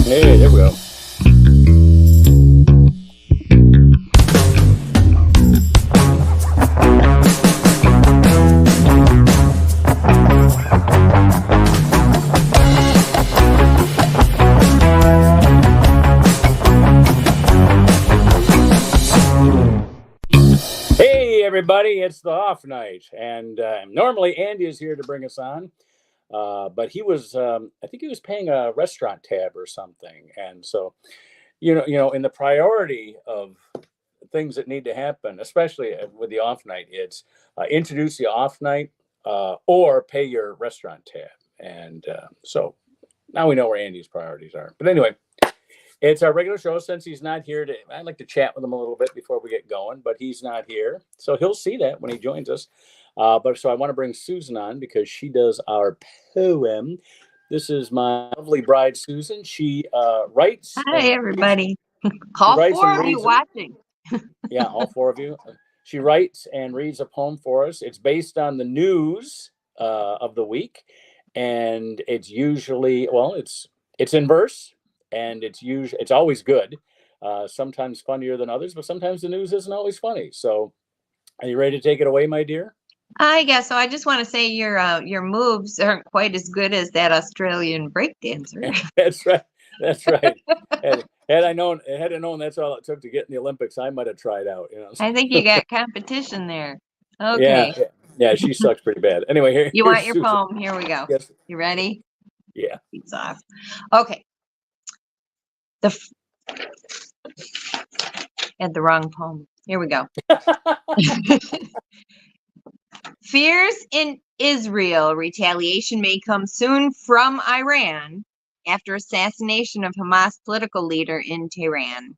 Hey, there we go. Hey, everybody, it's the off night. And normally Andy is here to bring us on. But he was, I think he was paying a restaurant tab or something. And so, in the priority of things that need to happen, especially with the off night, it's introduce the off night or pay your restaurant tab. And so now we know where Andy's priorities are. But anyway, it's our regular show. Since he's not here, I'd like to chat with him a little bit before we get going, but he's not here. So he'll see that when he joins us. But so I want to bring Susan on because she does our poem. This is my lovely bride, Susan. She writes. Hi, everybody. All four of you watching. Yeah, all four of you. She writes and reads a poem for us. It's based on the news of the week, and it's usually it's in verse, and it's always good. Sometimes funnier than others, but sometimes the news isn't always funny. So, are you ready to take it away, my dear? I guess so. I just want to say your moves aren't quite as good as that Australian breakdancer. That's right. That's right. Had I known that's all it took to get in the Olympics, I might have tried out. I think you got competition there. Okay. Yeah, she sucks pretty bad. Anyway, here. You want your poem? Here we go. Yes. You ready? Yeah. It's off. Okay. Had the wrong poem. Here we go. Fears in Israel. Retaliation may come soon from Iran after assassination of Hamas political leader in Tehran.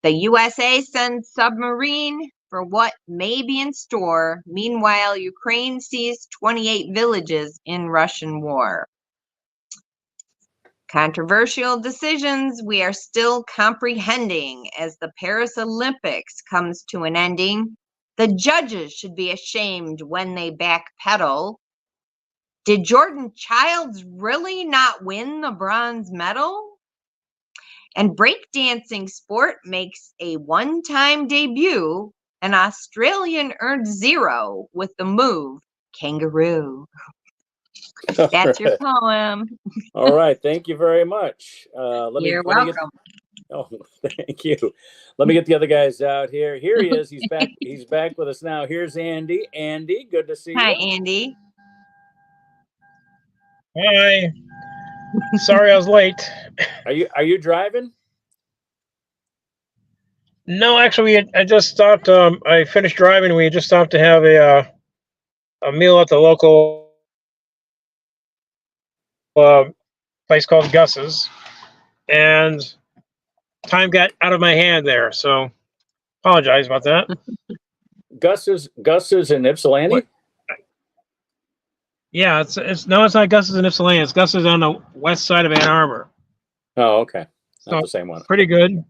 The USA sends submarine for what may be in store. Meanwhile, Ukraine seized 28 villages in Russian war. Controversial decisions we are still comprehending as the Paris Olympics comes to an ending. The judges should be ashamed when they backpedal. Did Jordan Childs really not win the bronze medal? And breakdancing sport makes a one-time debut. An Australian earned 0 with the move kangaroo. That's your poem. All right. Thank you very much. You're welcome. Thank you. Let me get the other guys out here. Here he is. He's back. He's back with us now. Here's Andy. Andy, good to see you. Hi, Andy. Hi. Sorry I was late. Are you driving? No, actually, I just stopped. I finished driving. We just stopped to have a meal at the local place called Gus's, and time got out of my hand there. So, apologize about that. Gus's in Ypsilanti? What? Yeah, it's not Gus's in Ypsilanti. It's Gus's on the west side of Ann Arbor. Oh, okay. Not So, the same one. pretty good.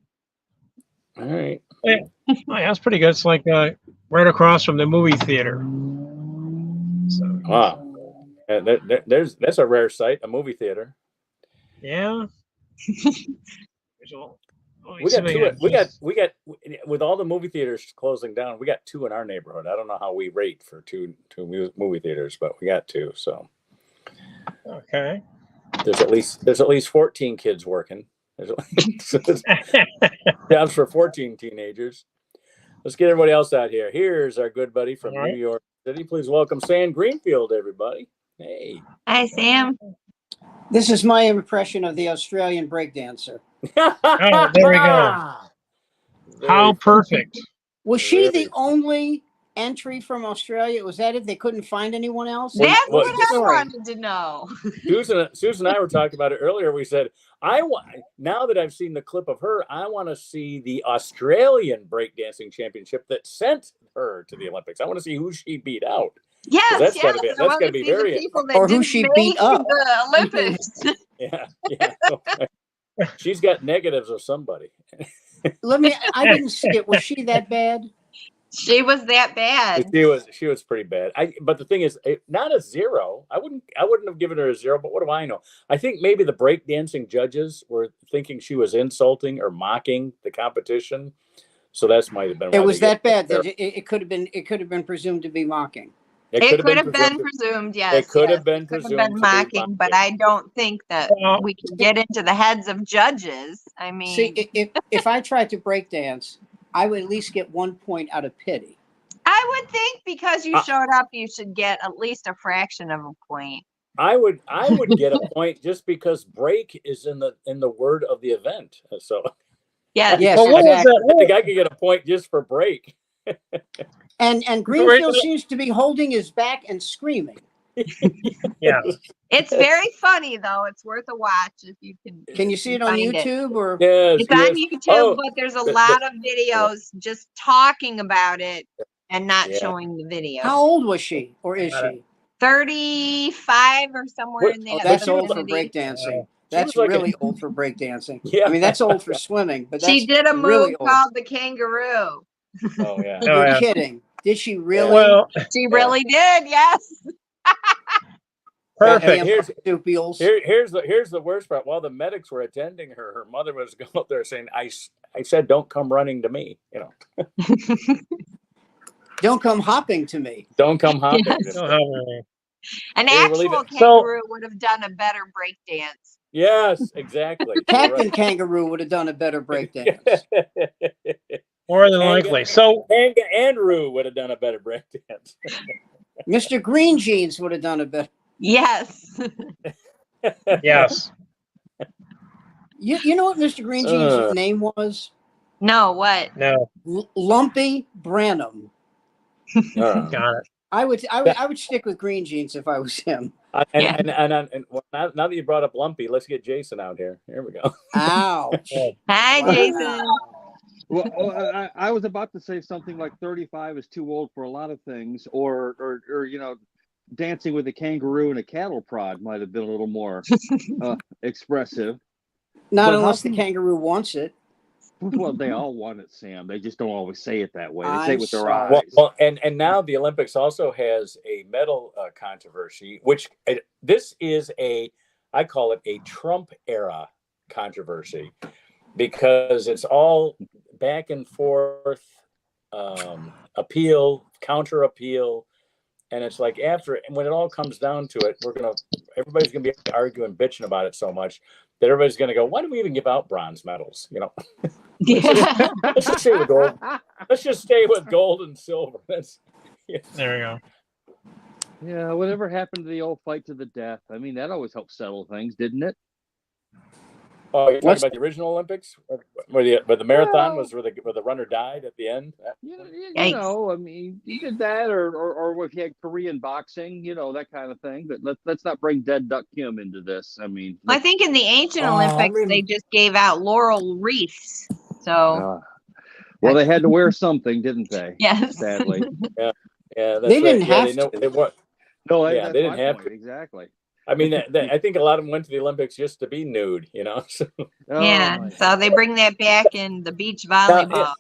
All right. Yeah, oh, yeah, it's pretty good. It's like right across from the movie theater. So, Wow. That's a rare sight, a movie theater. yeah. We got with all the movie theaters closing down, we got 2 in our neighborhood. I don't know how we rate for two movie theaters, but we got 2. So Okay. there's at least 14 kids working. There's jobs for 14 teenagers. Let's get everybody else out here. Here's our good buddy from New York City. Please welcome Sam Greenfield, everybody. Hey. Hi, Sam. This is my impression of the Australian breakdancer. Oh, there we go. How perfect. Was she the only entry from Australia? Was that it? They couldn't find anyone else? That's what I wanted to know. Susan and I were talking about it earlier. We said, now that I've seen the clip of her, I want to see the Australian breakdancing championship that sent her to the Olympics. I want to see who she beat out. Yes, that's got to be very, or who she beat up. The Olympics. Yeah. She's got negatives of somebody. I didn't see it. Was she that bad? She was that bad. She was pretty bad. But the thing is, not a 0. I wouldn't have given her a 0. But what do I know? I think maybe the breakdancing judges were thinking she was insulting or mocking the competition. So that might have been. It was that bad that it could have been. It could have been presumed to be mocking. It could have been presumed, yes. It could have been presumed mocking, but I don't think that we can get into the heads of judges. I mean, see, if I tried to break dance, I would at least get 1 point out of pity. I would think because you showed up, you should get at least a fraction of a point. I would get a point just because break is in the word of the event. So yes, I think I could get a point just for break. And Greenfield seems to be holding his back and screaming. Yeah, it's very funny though. It's worth a watch if you can. Can you see it on YouTube or? Yes, it's on YouTube, but there's a lot of videos just talking about it and not showing the video. How old was she, or is she? 35 or somewhere in there. Oh, that's old for breakdancing. That's really old for breakdancing. Yeah. I mean, that's old for swimming, but that's she did a move really called the kangaroo. Oh yeah. You're kidding. Did she really? Well, she really did, yes. Perfect. Here's the worst part. While the medics were attending her, her mother was going up there saying, I said, don't come running to me, you know. Don't come hopping to me. Don't come hopping. Yes. To me. An actual kangaroo would have done a better break dance. Yes, exactly. Captain Kangaroo would have done a better break dance. More than likely. So Andrew would have done a better break dance. Mr. Green Jeans would have done a better. Yes. Yes. You know what Mr. Green Jeans' name was? No, what? No. Lumpy Branham. Got it. I would stick with Green Jeans if I was him. And now that you brought up Lumpy, let's get Jason out here. Here we go. Ouch. Hi, Jason. Well, I was about to say something like 35 is too old for a lot of things, or you know, dancing with a kangaroo and a cattle prod might have been a little more expressive. Not unless the kangaroo wants it. Well, they all want it, Sam. They just don't always say it that way. They say it with their eyes. Well, and now the Olympics also has a medal controversy, which this is I call it a Trump era controversy, because it's all back and forth, appeal, counter appeal. And it's like when it all comes down to it, everybody's gonna be arguing, bitching about it so much that everybody's gonna go, why do we even give out bronze medals? You know, let's just stay with gold. Let's just stay with gold and silver. There we go. Yeah, whatever happened to the old fight to the death? I mean, that always helped settle things, didn't it? Oh, you're talking about the original Olympics, where the marathon was where the runner died at the end. You know, I mean, you did that, or if you had Korean boxing, you know, that kind of thing. But let's not bring Dead Duck Kim into this. I mean, I think in the ancient Olympics they just gave out laurel wreaths. So, well, they had to wear something, didn't they? Yes. Sadly. Yeah. That's they didn't have to. No, they didn't have to. Exactly. I mean, I think a lot of them went to the Olympics just to be nude, you know. So. So they bring that back in the beach volleyball.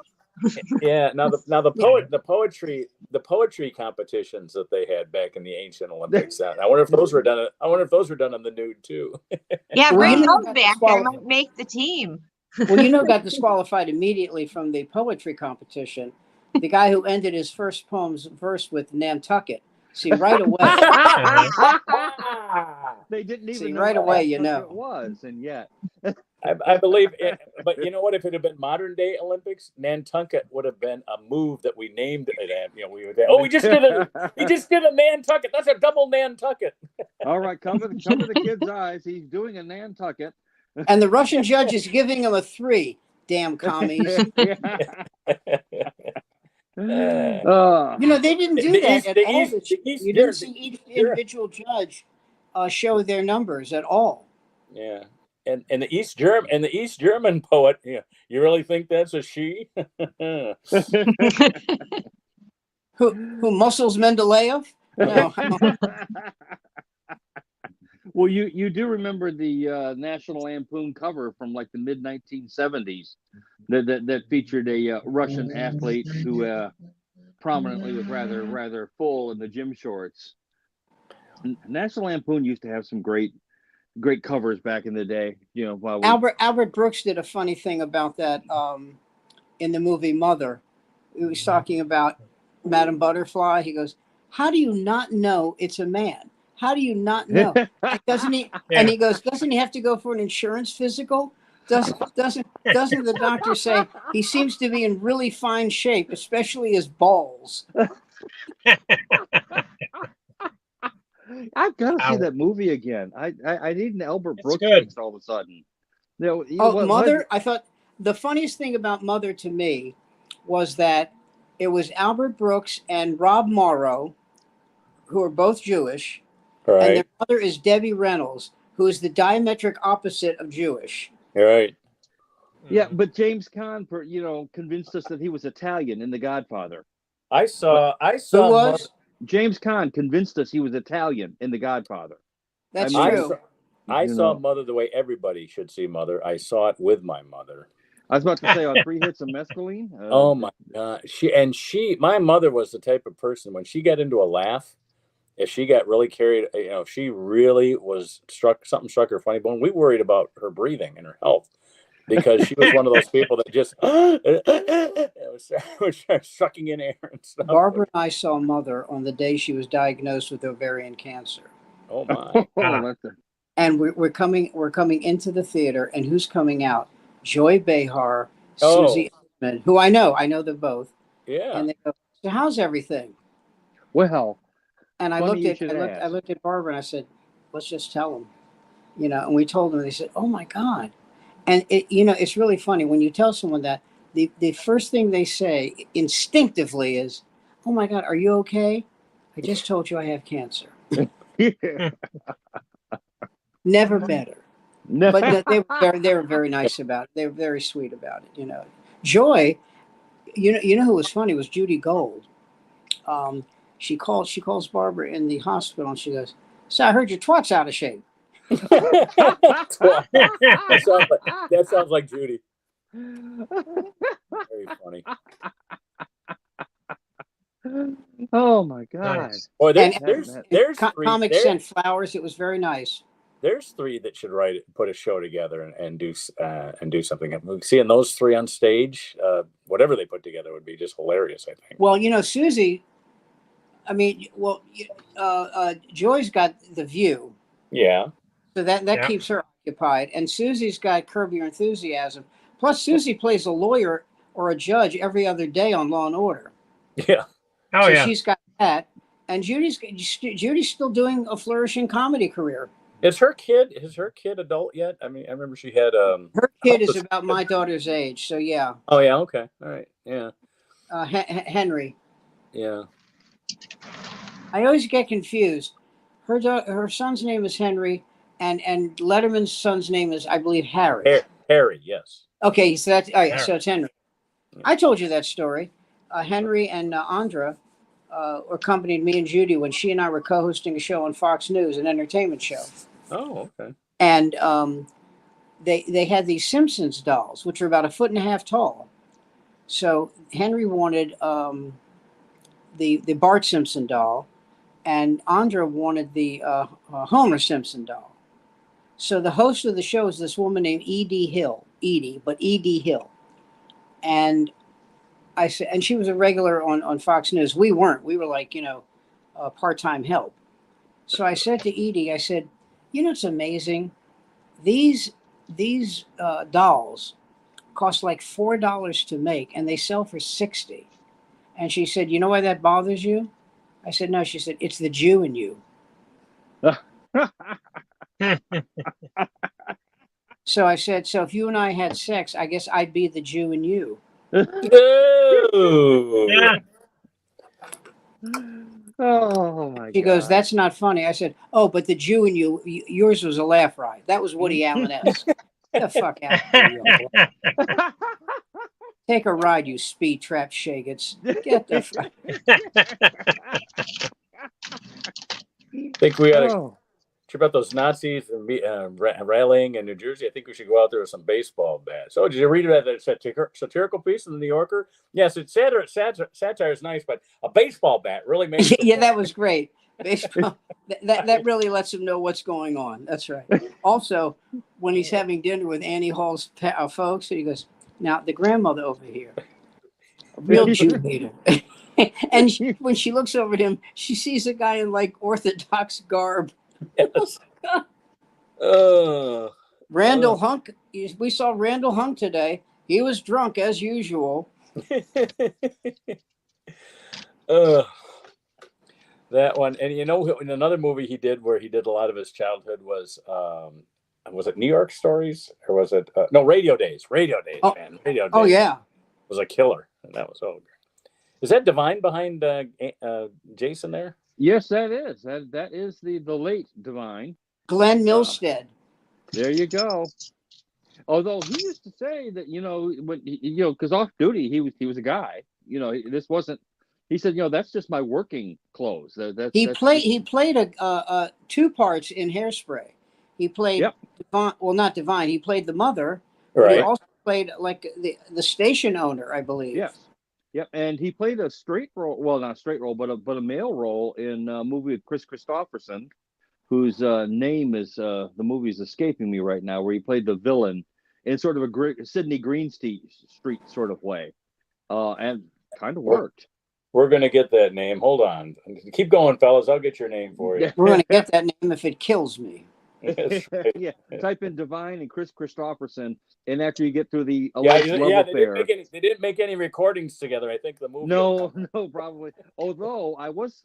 Now the poetry competitions that they had back in the ancient Olympics. I wonder if those were done. I wonder if those were done on the nude too. Yeah, bring those back. They might make the team. Well, got disqualified immediately from the poetry competition. The guy who ended his first poem's verse with Nantucket. See, right away. They didn't even know right away, it was, and yet. I believe it, but you know what? If it had been modern day Olympics, Nantucket would have been a move that we named it. You know, we would. We just did a Nantucket. That's a double Nantucket. All right, cover the kid's eyes. He's doing a Nantucket. And the Russian judge is giving him a 3. Damn commies. They didn't do that at all. You didn't see each individual judge show their numbers at all. Yeah, and the East German poet. Yeah, you really think that's a she? Who muscles Mendeleev? No. Well, you do remember the National Lampoon cover from like the mid 1970s that featured a Russian athlete who prominently with rather full in the gym shorts. National Lampoon used to have some great covers back in the day. You know, while Albert Brooks did a funny thing about that in the movie Mother. He was talking about Madame Butterfly. He goes, "How do you not know it's a man? How do you not know? Doesn't he?" Yeah. And he goes, "Doesn't he have to go for an insurance physical? Doesn't the doctor say he seems to be in really fine shape, especially his balls?" I've got to see that movie again. I need an Albert Brooks good. fix all of a sudden. You know, Oh, Mother! I thought the funniest thing about Mother to me was that it was Albert Brooks and Rob Morrow, who are both Jewish, and their Right. mother is Debbie Reynolds, who is the diametric opposite of Jewish. Right. Yeah, but James Caan, convinced us that he was Italian in The Godfather. I saw Who Mother. was? James Caan convinced us he was Italian in The Godfather. That's I mean, true. I saw Mother the way everybody should see Mother. I saw it with my mother. I was about to say, 3 hits of mescaline. Oh my God. My mother was the type of person when she got into a laugh, if she got really carried, if she really was something struck her funny bone, we worried about her breathing and her health because she was one of those people that just was sucking in air and stuff. Barbara and I saw Mother on the day she was diagnosed with ovarian cancer. Oh my. And we're coming into the theater, and who's coming out? Joy Behar, Oh. Susie Essman, who I know them both. Yeah. And they go, "So how's everything?" Well, and I looked at Barbara and I said, "Let's just tell them," And we told them. They said, "Oh my God!" And it's really funny when you tell someone that the first thing they say instinctively is, "Oh my God, are you okay? I just told you I have cancer." Yeah. Never better. No. But they were very nice about it. They were very sweet about it. Joy, who was funny was Judy Gold. She calls Barbara in the hospital and she goes, "So I heard your twat's out of shape." that sounds like Judy. Very funny. Oh my God! Nice. Boy, there's Comics sent flowers. It was very nice. There's 3 that should put a show together and do something. Seeing those 3 on stage, whatever they put together would be just hilarious, I think. Well, Susie. Joy's got The View. Yeah. So that keeps her occupied, and Susie's got Curb Your Enthusiasm. Plus, Susie plays a lawyer or a judge every other day on Law and Order. Yeah. Oh, so she's got that, and Judy's still doing a flourishing comedy career. Is her kid adult yet? I mean, I remember she had her kid is about my daughter's age, so yeah. Oh yeah, okay, all right, yeah. Henry. Yeah. I always get confused. Her son's name is Henry, and Letterman's son's name is, I believe, Harry. Harry, yes. Okay, so that's so it's Henry. I told you that story. Henry and Andra accompanied me and Judy when she and I were co-hosting a show on Fox News, an entertainment show. Oh, okay. And they had these Simpsons dolls, which are about 1.5 feet tall. So Henry wanted the Bart Simpson doll, and Andra wanted the Homer Simpson doll. So the host of the show is this woman named Edie Hill. And I said, and she was a regular on Fox News. We weren't. We were like, part-time help. So I said to Edie, I said, it's amazing. These dolls cost like $4 to make, and they sell for $60. And she said, "You know why that bothers you?" I said, "No." She said, "It's the Jew in you." So I said, "So if you and I had sex, I guess I'd be the Jew in you." Yeah. Oh my God. She goes, "That's not funny." I said, "Oh, but the Jew in you, yours was a laugh riot. That was Woody Allen-esque." Get the fuck out of here. Take a ride, you speed-trapped shaggots. Get the fuck. I think we ought to Sure about those Nazis and rallying in New Jersey. I think we should go out there with some baseball bats. Oh, did you read about that satirical piece in the New Yorker? Yes, it's satire is nice, but a baseball bat really makes the Yeah, point. that was great. Baseball. That really lets him know what's going on. That's right. Also, when he's having dinner with Annie Hall's folks, he goes, "Now the grandmother over here, a real Jew hater." And when she looks over at him, she sees a guy in like Orthodox garb. Yes. Randall Hunk. We saw Randall Hunk today. He was drunk as usual. That one, and you know, in another movie he did where he did a lot of his childhood was it New York Stories or was it no Radio Days? Radio Days, Oh, man, Radio Days. Oh yeah, was a killer, and that was great. Is that Divine behind Jason there? Yes, that is. That is the late Divine. Glenn Milstead. There you go. Although he used to say that, when because off duty he was a guy. This wasn't. He said, that's just my working clothes. He played a two parts in Hairspray. He played Divine, well, not Divine. He played the mother. But Right. he also played like the station owner, I believe. Yes. Yep. And he played a straight role. Well, not a straight role, but a male role in a movie with Chris Christopherson, whose name is the movie is escaping me right now, where he played the villain in sort of a Sidney Greenstreet sort of way, and kind of worked. We're going to get that name. Hold on. Keep going, fellas. I'll get your name for you. We're going to get that name if it kills me. Right. Yeah. Type in Divine and Chris Christopherson, and after you get through the alleged love affair. They didn't make any recordings together. I think the movie. No, probably. Although I was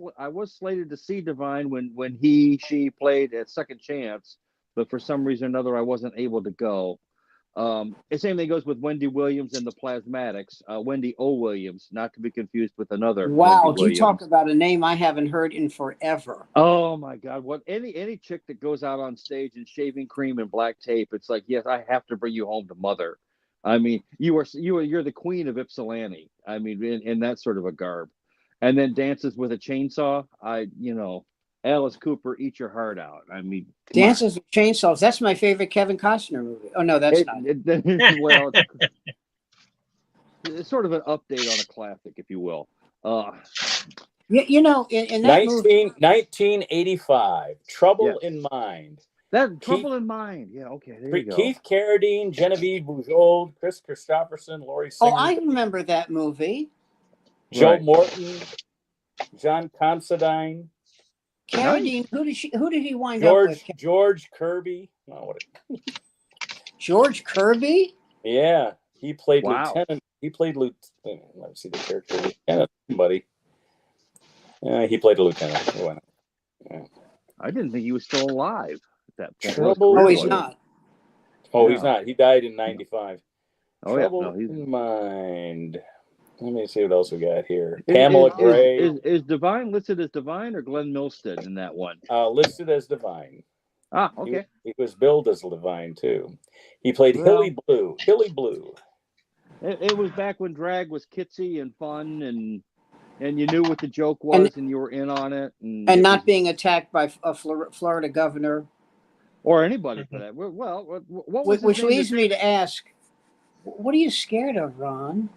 slated to see Divine when she played at Second Chance, but for some reason or another I wasn't able to go. The same thing goes with Wendy Williams and the Plasmatics. Wendy O. Williams, not to be confused with another. Wow, Wendy you Williams. talk about a name I haven't heard in forever. Oh my God! What any chick that goes out on stage in shaving cream and black tape, it's like, yes, I have to bring you home to mother. I mean, you're the queen of Ypsilanti. I mean, in that sort of a garb, and then dances with a chainsaw. Alice Cooper, eat your heart out. I mean, Dances with Chainsaws. That's my favorite Kevin Costner movie. Oh no, that's not. Well, it's sort of an update on a classic, if you will. In that movie, 1985, Trouble in Mind. That Trouble in Mind. Yeah, okay, there you go. Keith Carradine, Genevieve Bujold, Chris Christopherson, Laurie Singer. Oh, I remember that movie. Joe Morton, John Considine. Carradine. Nice. Who did he wind up with? George Kirby. Oh, George Kirby? Yeah, he played lieutenant. He played lieutenant. Let's see the character. Lieutenant, buddy. He played a lieutenant. Yeah. I didn't think he was still alive at that point. Oh, he's not. He's not. He died in '95. Oh, Trouble in Mind. Let me see what else we got here. Pamela Gray. Is Divine listed as Divine or Glenn Milstead in that one? Listed as Divine. Ah, okay. He was billed as Divine too. He played Hilly Blue. Hilly Blue. It was back when drag was kitsy and fun, and you knew what the joke was, and you were in on it, and not being attacked by a Florida governor or anybody for that. Well, what was which leads me to ask, what are you scared of, Ron?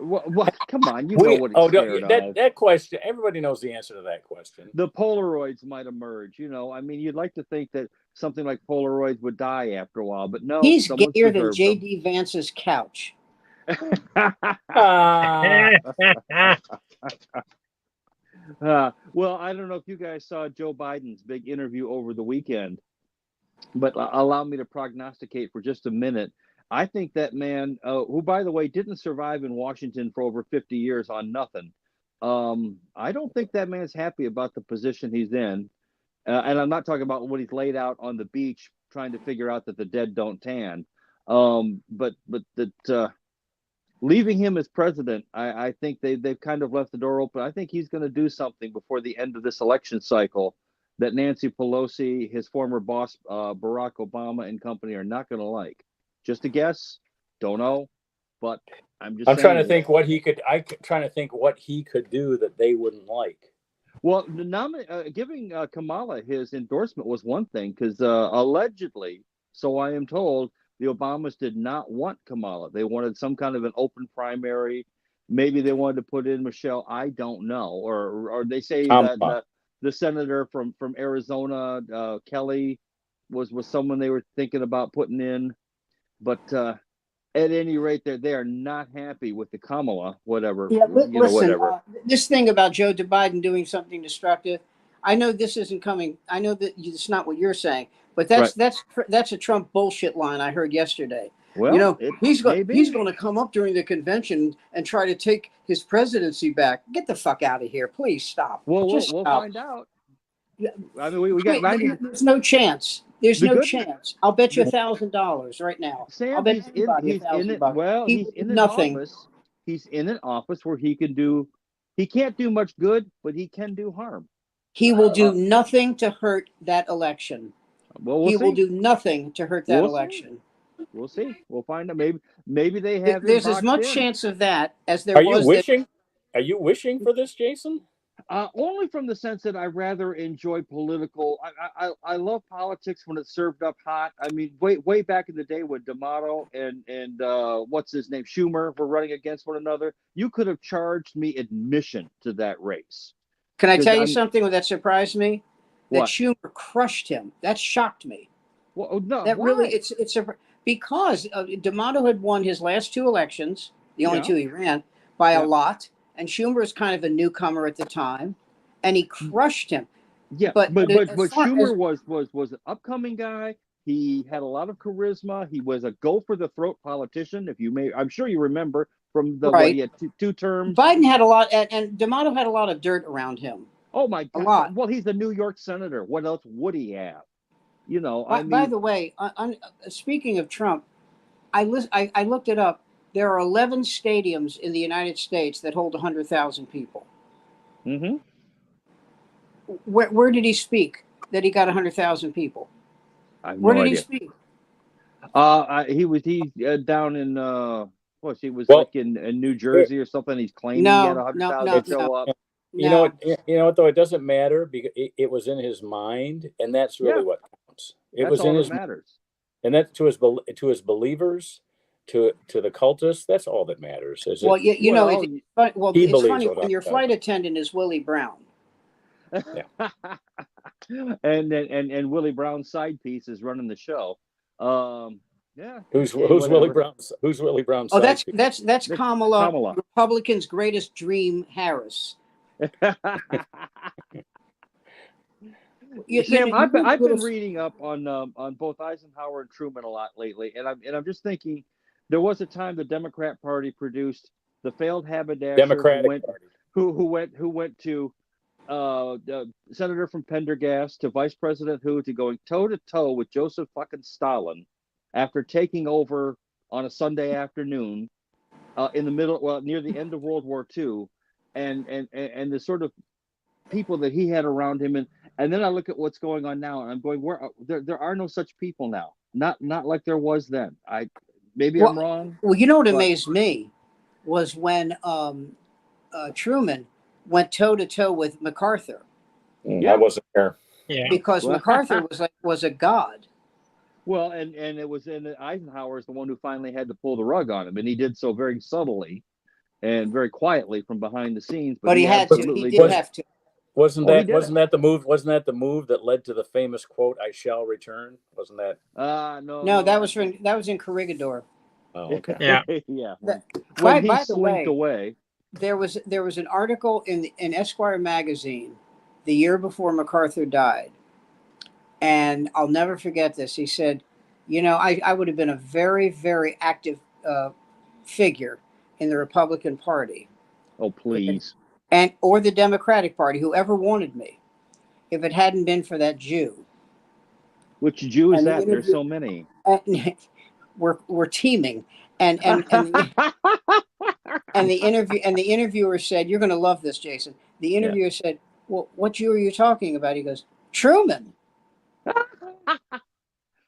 What? Come on, you know what it's scared of. That question, everybody knows the answer to that question. The Polaroids might emerge. I mean, you'd like to think that something like Polaroids would die after a while, but no. He's gayer than J.D. Vance's couch. Well, I don't know if you guys saw Joe Biden's big interview over the weekend, but allow me to prognosticate for just a minute. I think that man, who, by the way, didn't survive in Washington for over 50 years on nothing, I don't think that man's happy about the position he's in. And I'm not talking about what he's laid out on the beach trying to figure out that the dead don't tan. But that leaving him as president, I think they've kind of left the door open. I think he's going to do something before the end of this election cycle that Nancy Pelosi, his former boss, Barack Obama and company are not going to like. Just a guess, don't know, but I'm trying to think what he could. I'm trying to think what he could do that they wouldn't like. Well, giving Kamala his endorsement was one thing, because allegedly, so I am told, the Obamas did not want Kamala. They wanted some kind of an open primary. Maybe they wanted to put in Michelle. I don't know. Or they say that Kamala. the senator from Arizona, Kelly, was someone they were thinking about putting in. But at any rate, they are not happy with the Kamala, whatever, Yeah, listen, whatever. this thing about Joe Biden doing something destructive, I know this isn't coming. I know that it's not what you're saying, but Right. that's a Trump bullshit line I heard yesterday. You Well, know, it he's may going be. to come up during the convention and try to take his presidency back. Get the fuck out of here, please stop. Well, Just we'll stop. find out. Yeah, I mean, we got 90. there's no chance. There's The no good, chance. I'll bet you the $1,000 right now. I'll Sam, bet anybody a he's in thousand it. bucks. Well, He he's will do in an nothing. office. He's in an office where he can do. He can't do much good, but he can do harm. He will do Uh, nothing to hurt that election. well, we'll He will see. do nothing to hurt that We'll see. election. We'll see. We'll find out. Maybe they have him There's as boxed much in. chance of that as there Are you was that. wishing? Are you wishing for this, Jason? Only from the sense that I rather enjoy political. I love politics when it's served up hot. I mean, way back in the day when D'Amato and what's his name, Schumer, were running against one another, you could have charged me admission to that race. Can I 'Cause tell you I'm something that surprised me? That what? Schumer crushed him. That shocked me. Well, oh, no, That really, why? it's a because D'Amato had won his last two elections, the only Yeah, two he ran, by a yeah, lot, and Schumer was kind of a newcomer at the time, and he crushed him. yeah. But as But far as Schumer was an upcoming guy. He had a lot of charisma. He was a go for the throat politician. If you may, I'm sure you remember from the what he right, had two terms. Biden had a lot, and D'Amato had a lot of dirt around him, Oh my a God! lot. Well, he's the New York senator. What else would he have? I By mean, the way, speaking of Trump, I looked it up. There are 11 stadiums in the United States that hold 100,000 people. mm-hmm. Where did he speak that he got 100,000 people? I have Where no did he idea. speak? He down in what? He was Well, like in New it, Jersey or something. He's claiming he had No, no, 100,000 no, it's no, show up. you know what, no. though, it doesn't matter because it was in his mind, and that's really Yeah, what counts. It that's was in all that his mind, matters. and that to his believers, to the cultists, that's all that matters. Is Well, it you know, Well, he it's believes funny what when your 100,000? flight attendant is Willie Brown. Yeah. and Willie Brown's side piece is running the show. Yeah. Who's Okay, Willie whatever. Brown's Oh, side piece? that's That's Kamala, Kamala. Republicans' greatest dream, Harris. Sam, I've been, Here's a little. reading up on both Eisenhower and Truman a lot lately, and I'm just thinking there was a time the Democrat Party produced the failed haberdasher Democratic Party. who went to senator from Pendergast to vice president to going toe to toe with Joseph fucking Stalin after taking over on a Sunday afternoon in the middle, well, near the end of World War II, and the sort of people that he had around him, and then I look at what's going on now, and I'm going, where there are no such people now, not like there was then. Maybe I'm wrong. Well, you know what but amazed me was when Truman went toe to toe with MacArthur, Yeah. I wasn't there. Yeah. because Well, MacArthur was a god. well, and it was Eisenhower is the one who finally had to pull the rug on him, and he did so very subtly and very quietly from behind the scenes. But he had to. He absolutely did did. have to. Wasn't Oh, he that did wasn't it. that the move? Wasn't that the move that led to the famous quote, "I shall return"? Wasn't that? No, that was in Corregidor. Oh, okay. Yeah. yeah. That- When he by the slinked way, away. there was an article in Esquire magazine the year before MacArthur died, and I'll never forget this. He said, I would have been a very, very active figure in the Republican Party, Oh, please. or the Democratic Party, whoever wanted me, if it hadn't been for that Jew. Which Jew is And the that? There's interview, so many. we're teaming, and the interviewer said, "You're going to love this, Jason." The Yeah. interviewer said, "Well, what Jew are you talking about?" He goes, "Truman."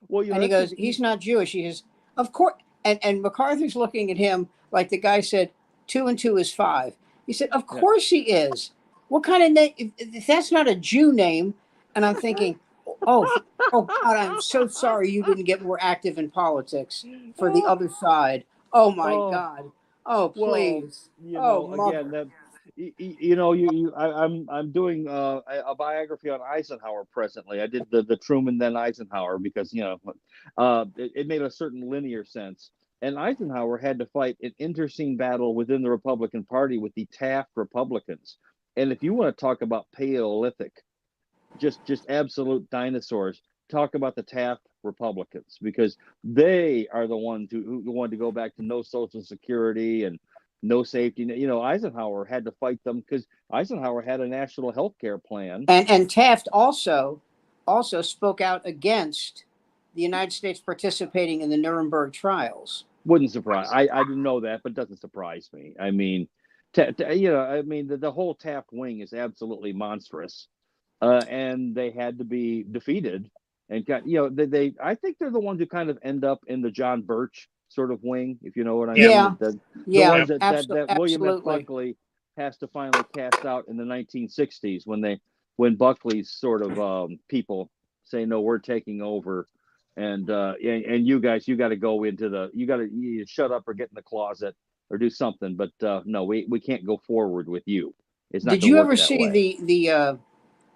Well, And he goes, "He's not Jewish." He says, "Of course." And MacArthur's looking at him like the guy said, 2 and 2 is 5. He said, "Of Yeah. course he is." What kind of name? If that's not a Jew name, and I'm thinking, oh, oh God, I'm so sorry you didn't get more active in politics for the other side. Oh my Oh, God. Oh well, please. Oh again, mother. that I'm doing a biography on Eisenhower presently. I did the Truman then Eisenhower because it made a certain linear sense. And Eisenhower had to fight an internecine battle within the Republican Party with the Taft Republicans. And if you want to talk about Paleolithic, just absolute dinosaurs, talk about the Taft Republicans because they are the ones who wanted to go back to no Social Security and no safety. Eisenhower had to fight them because Eisenhower had a national health care plan. And Taft also spoke out against the United States participating in the Nuremberg trials. Wouldn't surprise. I didn't know that, but doesn't surprise me. I mean, the whole Taft wing is absolutely monstrous, and they had to be defeated. And I think they're the ones who kind of end up in the John Birch sort of wing, if you know what I mean. Yeah, The yeah, ones that William F. absolutely. Buckley has to finally cast out in the 1960s when Buckley's sort of people say, no, we're taking over. And you guys, you got to go into you shut up or get in the closet or do something. But no, we can't go forward with you. It's not Did going to you work ever that see way.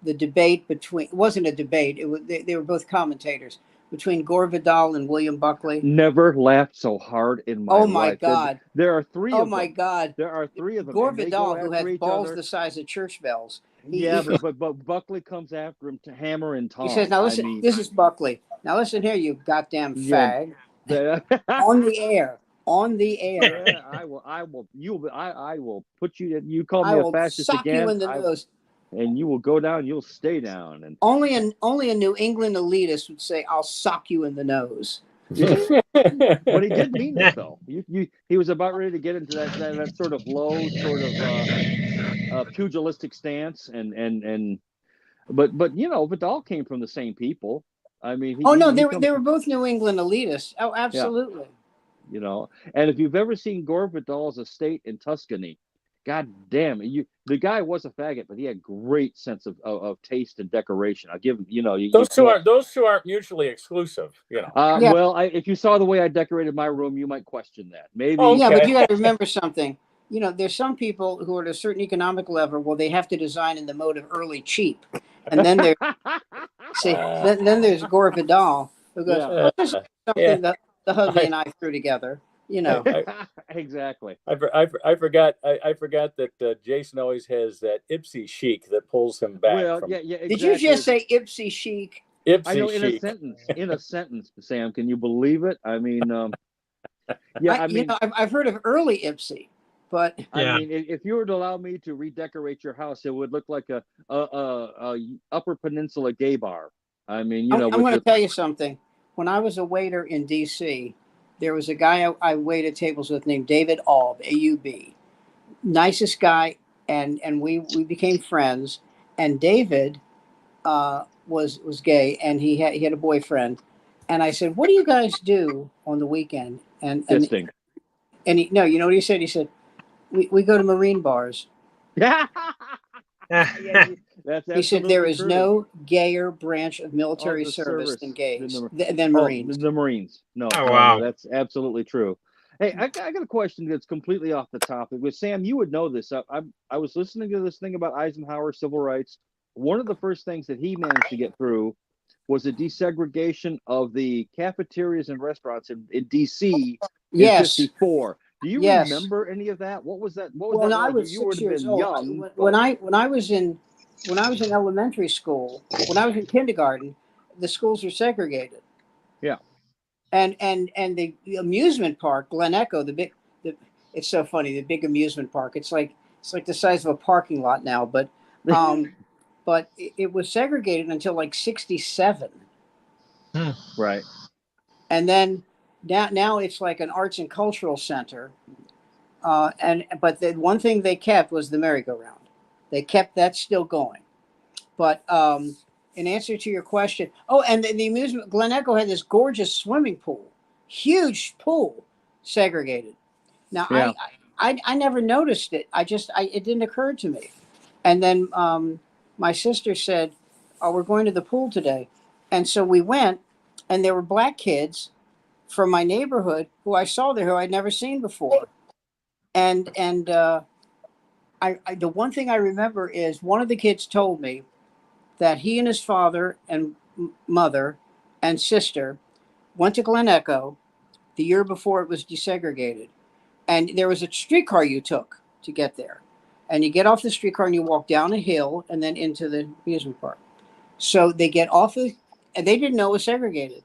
the debate between? It wasn't a debate. It was they were both commentators between Gore Vidal and William Buckley. Never laughed so hard in my Oh my life. God! There are three Oh of my them. God! There are three of them. Gore And they go Vidal, who after has each balls other. the size of church bells. Yeah, but Buckley comes after him to hammer and He says, tong. "Now I listen, mean, this is Buckley. Now listen here, you goddamn yeah. fag." On the air. On the air. Yeah, I will put you. You call I me a will fascist sock you again, in the nose. and you will go down. You'll stay down. And Only a New England elitist would say, "I'll sock you in the nose." but he did mean it though. He was about ready to get into that sort of low, sort of pugilistic stance, but Vidal came from the same people. I mean, Oh no, he they comes, were both New England elitists. Oh, yeah, absolutely. And if you've ever seen Gore Vidal's estate in Tuscany, God damn it, the guy was a faggot, but he had great sense of taste and decoration. I'll give him, those two aren't mutually exclusive. Yeah. Well, if you saw the way I decorated my room, you might question that. Maybe. Okay. Yeah, but you got to remember something. There's some people who are at a certain economic level where they have to design in the mode of early cheap, and then then there's Gore Vidal who goes, Yeah. "Oh, this is something Yeah. that the hubby and I threw together." Exactly. I forgot that Jason always has that Ipsy chic that pulls him back. Well, from yeah, exactly. Did you just say Ipsy chic? Ipsy I know, in chic. a sentence, Sam. Can you believe it? I mean, yeah. I've heard of early Ipsy, but Yeah. I mean, if you were to allow me to redecorate your house, it would look like a Upper Peninsula gay bar. I mean, I'm going to tell you something. When I was a waiter in D.C., there was a guy I waited tables with named David Aub, A-U-B. Nicest guy, and we became friends. And David was gay, and he had a boyfriend. And I said, "What do you guys do on the weekend?" fisting. And you know what he said? He said, "We go to marine bars." Yeah. That's He said there is true. no gayer branch of military service than gays than Marines. The Marines. No, wow. no, that's absolutely true. Hey, I got a question that's completely off the topic. With Sam, you would know this. I was listening to this thing about Eisenhower civil rights. One of the first things that he managed to get through was the desegregation of the cafeterias and restaurants in D.C. in '54. Do you remember any of that? What was that? What was that I like? was You 6 would have years been old. young. When I was in elementary school, when I was in kindergarten, the schools were segregated. Yeah. And the amusement park, Glen Echo, it's so funny, the big amusement park. It's like the size of a parking lot now, but but it was segregated until like 67. Right. And then now it's like an arts and cultural center. But the one thing they kept was the merry-go-round. They kept that still going. But in answer to your question, and the amusement, Glen Echo had this gorgeous swimming pool, huge pool, segregated. Now, Yeah. I never noticed it. It didn't occur to me. And then my sister said, "Oh, we're going to the pool today." And so we went, and there were black kids from my neighborhood who I saw there who I'd never seen before. And the one thing I remember is one of the kids told me that he and his father and mother and sister went to Glen Echo the year before it was desegregated. And there was a streetcar you took to get there. And you get off the streetcar and you walk down a hill and then into the amusement park. So they get off and they didn't know it was segregated.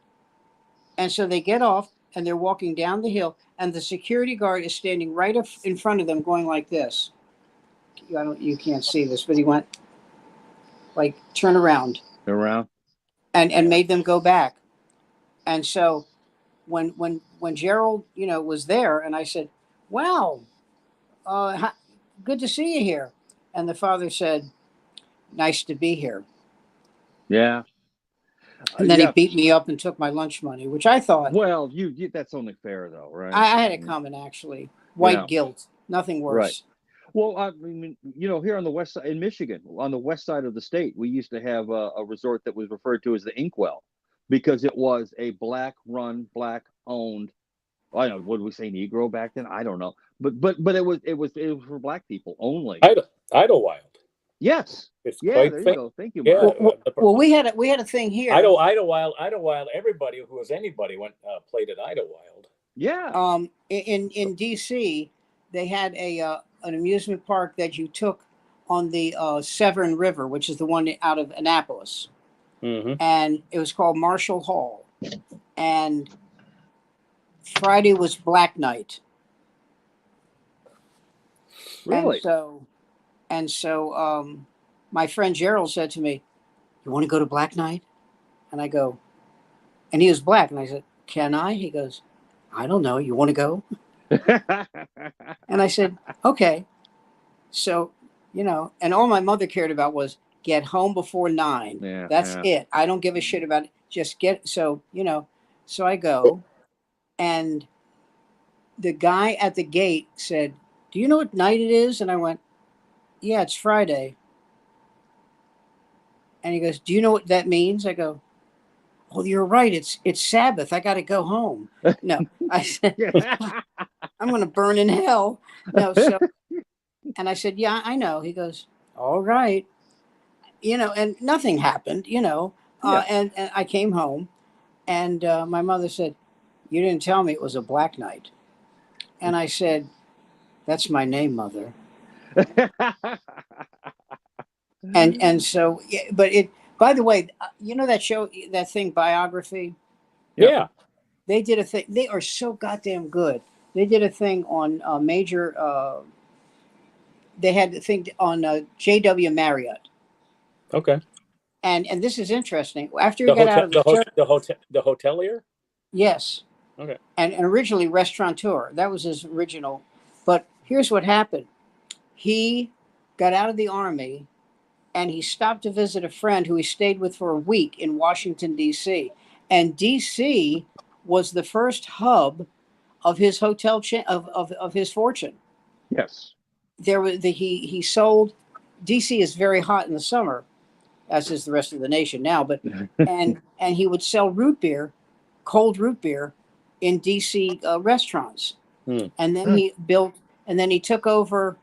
And so they get off and they're walking down the hill, and the security guard is standing right up in front of them going like this. You can't see this, but he went like, turn around. Around. And made them go back. And so when Gerald, was there, and I said, "Wow, good to see you here." And the father said, "Nice to be here." Yeah. And then he beat me up and took my lunch money, which I thought, well, you that's only fair though, right? I had it coming, actually. White guilt, nothing worse. Right. Well, I mean, here on the west side in Michigan, on the west side of the state, we used to have a resort that was referred to as the Inkwell, because it was a black-run, black-owned. I don't know, what did we say, Negro back then? I don't know, but it was for black people only. Idlewild. Yes. It's yeah. quite There you famous. go. Thank you, Yeah. Mark. Well, we had a thing here. Idlewild. Everybody who was anybody played at Idlewild. Yeah. In DC, they had an amusement park that you took on the Severn River, which is the one out of Annapolis, and it was called Marshall Hall, and Friday was Black Night. Really? And so my friend Gerald said to me, "You want to go to Black Night?" And I go, and he was black, and I said, "Can I?" He goes, "I don't know. You want to go?" And I said, "Okay." So, and all my mother cared about was get home before 9. Yeah, That's it. I don't give a shit about it. Just so I go, and the guy at the gate said, "Do you know what night it is?" And I went, "Yeah, it's Friday." And he goes, "Do you know what that means?" I go, "Well, you're right. It's Sabbath. I got to go home." No, I said, "I'm going to burn in hell." No, and I said, "Yeah, I know." He goes, "All right." And nothing happened, and I came home, and my mother said, "You didn't tell me it was a Black Night." And I said, "That's my name, Mother." And so, but by the way, that show, that thing, Biography? Yeah. They did a thing. They are so goddamn good. They did a thing on major. They had the thing on J.W. Marriott. Okay. And this is interesting. After he got out of the hotelier. Yes. Okay. And originally restaurateur. That was his original. But here's what happened. He got out of the Army, and he stopped to visit a friend who he stayed with for a week in Washington, D.C. And D.C. was the first hub of his hotel chain, of his fortune. Yes. There was he sold. D.C. is very hot in the summer, as is the rest of the nation now. But and he would sell cold root beer, in D.C. Restaurants. And then he took over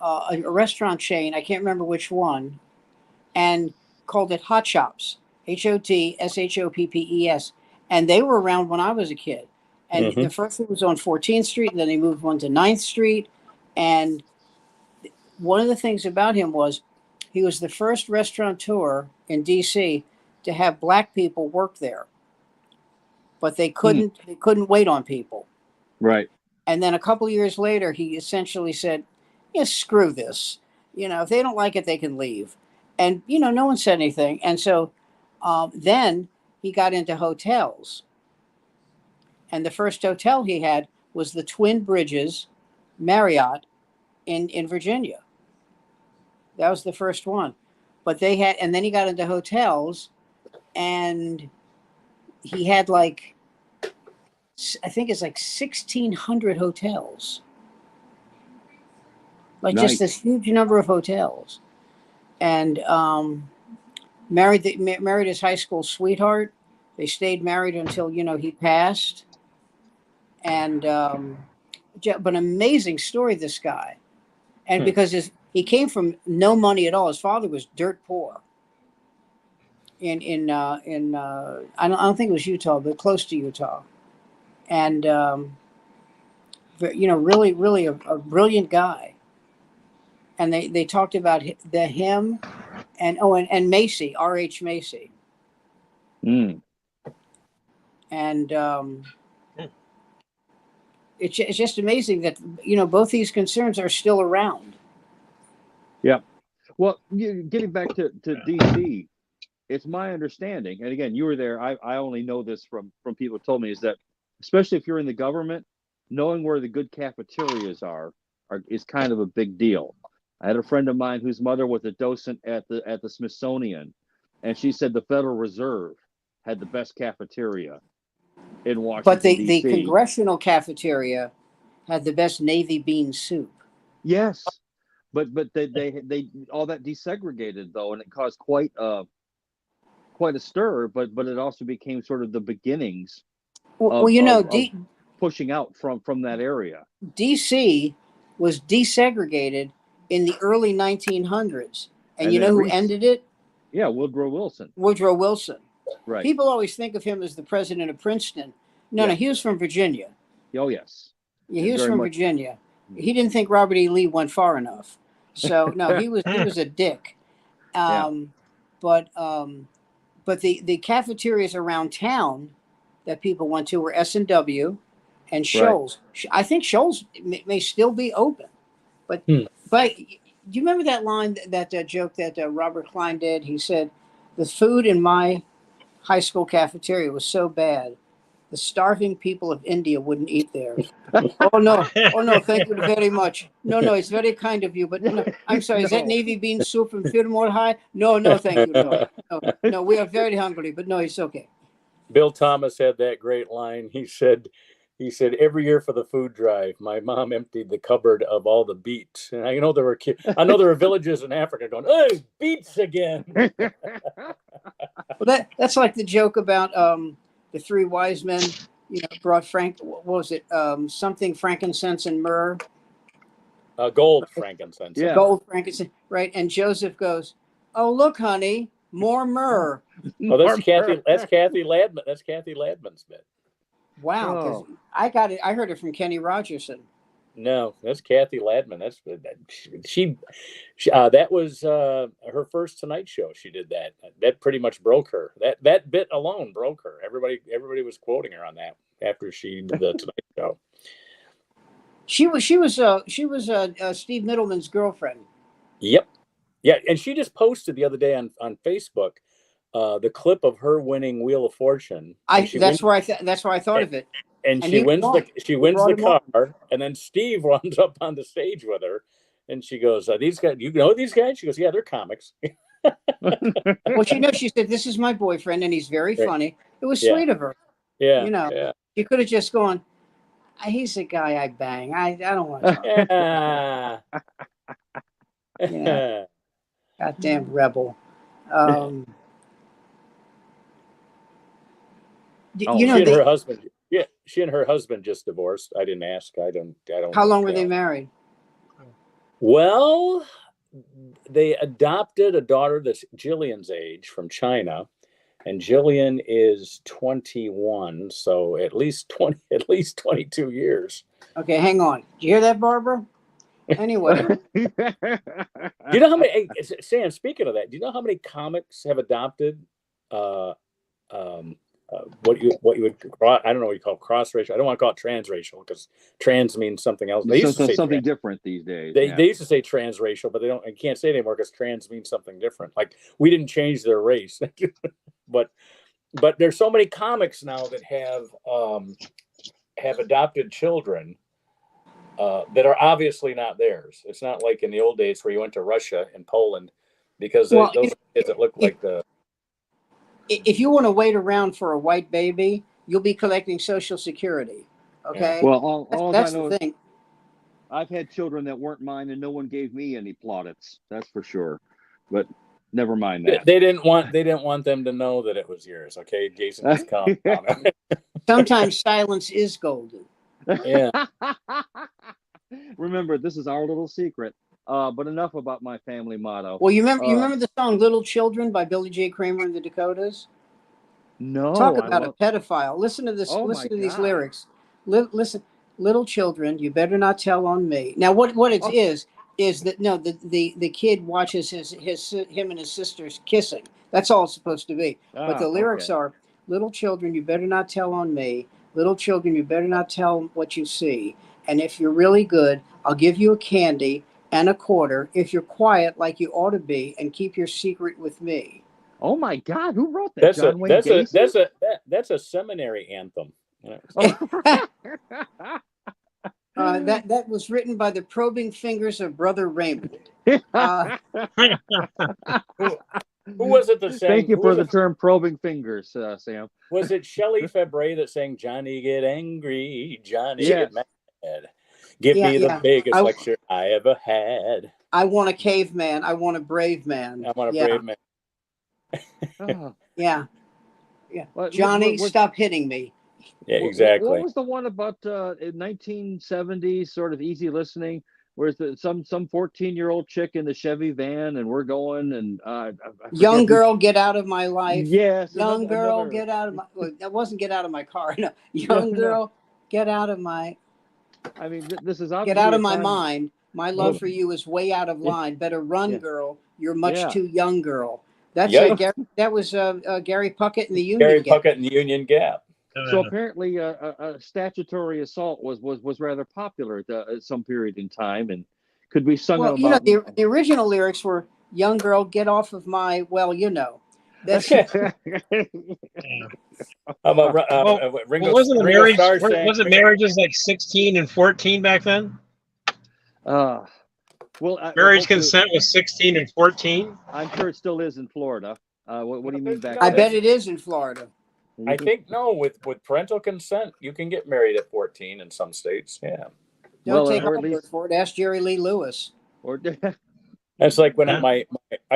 a restaurant chain. I can't remember which one, and called it Hot Shops, HOTSHOPPES. And they were around when I was a kid. And the first one was on 14th Street, and then they moved one to 9th Street. And one of the things about him was he was the first restaurateur in D.C. to have black people work there. But they couldn't wait on people. Right. And then a couple of years later, he essentially said, "Yeah, screw this. If they don't like it, they can leave." And, no one said anything. And so then he got into hotels. And the first hotel he had was the Twin Bridges Marriott in Virginia. That was the first one. But and then he got into hotels, and he had I think it's 1,600 hotels. Nice. Just this huge number of hotels. and married his high school sweetheart. They stayed married until he passed, and but an amazing story, this guy. And because he came from no money at all. His father was dirt poor in I don't think it was Utah, but close to Utah, and really a brilliant guy. And they talked about him and Macy, R.H. Macy, Mm. and it's just amazing that both these concerns are still around. Yeah. Well, getting back to DC, it's my understanding, and again, you were there. I only know this from people who told me, is that especially if you're in the government, knowing where the good cafeterias are is kind of a big deal. I had a friend of mine whose mother was a docent at the Smithsonian, and she said the Federal Reserve had the best cafeteria in Washington, But the D.C. congressional cafeteria had the best navy bean soup. Yes, but they all that desegregated though, and it caused quite a stir. But it also became sort of the beginnings of pushing out from that area. DC was desegregated in the early 1900s, and you know who ended it? Yeah, Woodrow Wilson. Right. People always think of him as the president of Princeton. No, he was from Virginia. Oh, yes. Yeah, he was from Virginia. He didn't think Robert E. Lee went far enough. So no, he was a dick. But the cafeterias around town that people went to were S&W and Shoals. Right. I think Shoals may still be open. But do you remember that line, that joke that Robert Klein did? He said, "The food in my high school cafeteria was so bad, the starving people of India wouldn't eat there." Oh no, thank you very much. No, it's very kind of you, but no, I'm sorry. Is that navy bean soup from Fillmore High? No, thank you. No, we are very hungry, but no, it's okay. Bill Thomas had that great line. He said, every year for the food drive, my mom emptied the cupboard of all the beets. And I know there were villages in Africa going, "Hey, beets again." Well, that's like the joke about the three wise men, brought what was it? Something frankincense and myrrh. Gold, frankincense. Yeah. Gold, frankincense, right? And Joseph goes, "Oh, look, honey, more myrrh." Oh, that's Kathy Ladman. That's Kathy Ladman's bit. Wow, because I got it. I heard it from Kenny Rogerson. No, that's Kathy Ladman. She that was her first Tonight Show. She did that. That pretty much broke her. That bit alone broke her. Everybody was quoting her on that after she did the Tonight Show. She was Steve Middleman's girlfriend. Yep. Yeah, and she just posted the other day on Facebook the clip of her winning Wheel of Fortune. That's why I thought of it. And she wins the car, and then Steve runs up on the stage with her, and she goes, "These guys, you know these guys?" She goes, "Yeah, they're comics." Well, she said, "This is my boyfriend, and he's very funny." It was sweet of her. Yeah, you could have just gone, "He's the guy I bang. I don't want to talk." Goddamn rebel. She and her husband just divorced. I didn't ask. I don't. How long were they married? Well, they adopted a daughter that's Jillian's age from China, and Jillian is 21, so at least 22 years. Okay, hang on. Do you hear that, Barbara? Anyway, do you know how many? Hey, Sam, speaking of that, do you know how many comics have adopted? What you would, I don't know what you call cross-racial. I don't want to call it transracial because trans means something else. They used to say something different these days. They used to say transracial, but I can't say it anymore because trans means something different. Like we didn't change their race, but there's so many comics now that have adopted children that are obviously not theirs. It's not like in the old days where you went to Russia and Poland because those kids that look like the. If you want to wait around for a white baby, you'll be collecting Social Security. Okay. Yeah. Well, that's the thing. I've had children that weren't mine, and no one gave me any plaudits. That's for sure. but never mind that. They didn't want them to know that it was yours. Okay, Jason, just calm down. Sometimes silence is golden. Yeah. Remember, this is our little secret. But enough about my family motto. Well, you remember the song "Little Children" by Billy J. Kramer and the Dakotas? No, Talk about a pedophile. Listen to this. Oh, listen my to these God. lyrics. Listen, little children, you better not tell on me. Now, what it is that no, the kid watches him and his sisters kissing. That's all it's supposed to be. But the lyrics are, little children, you better not tell on me. Little children, you better not tell what you see. And if you're really good, I'll give you a candy and a quarter if you're quiet like you ought to be and keep your secret with me. Oh my God, who wrote that? John Wayne Gacy? That's a seminary anthem. That was written by the probing fingers of Brother Raymond. Who was it that sang? Thank you for the term probing fingers, Sam. Was it Shelley Fabre that sang "Johnny Get Angry, Johnny Get Mad"? Give me the biggest lecture I ever had. I want a caveman. I want a brave man. I want a brave man. Yeah. Well, Johnny, stop hitting me. Yeah, exactly. What was the one about 1970s sort of easy listening, where some 14-year-old chick in the Chevy van and we're going and young girl, get out of my life. Yes. Young girl, get out of my. Well, that wasn't get out of my car. No. Young girl, get out of my. I mean, this is get out of my mind. My love for you is way out of line. Better run, girl. You're much too young, girl. That's that was Gary Puckett in the Union Gap. Puckett in the Union Gap. So apparently, statutory assault was rather popular at some period in time, and could be sung about. You know, the original lyrics were "Young girl, get off of my." Well, you know. That's wasn't marriages like 16 and 14 back then? Marriage consent was 16 and 14. I'm sure it still is in Florida. What do you mean back? I bet it is in Florida. I think with parental consent, you can get married at 14 in some states. Yeah. Don't take our word for it. Ask Jerry Lee Lewis. That's like when I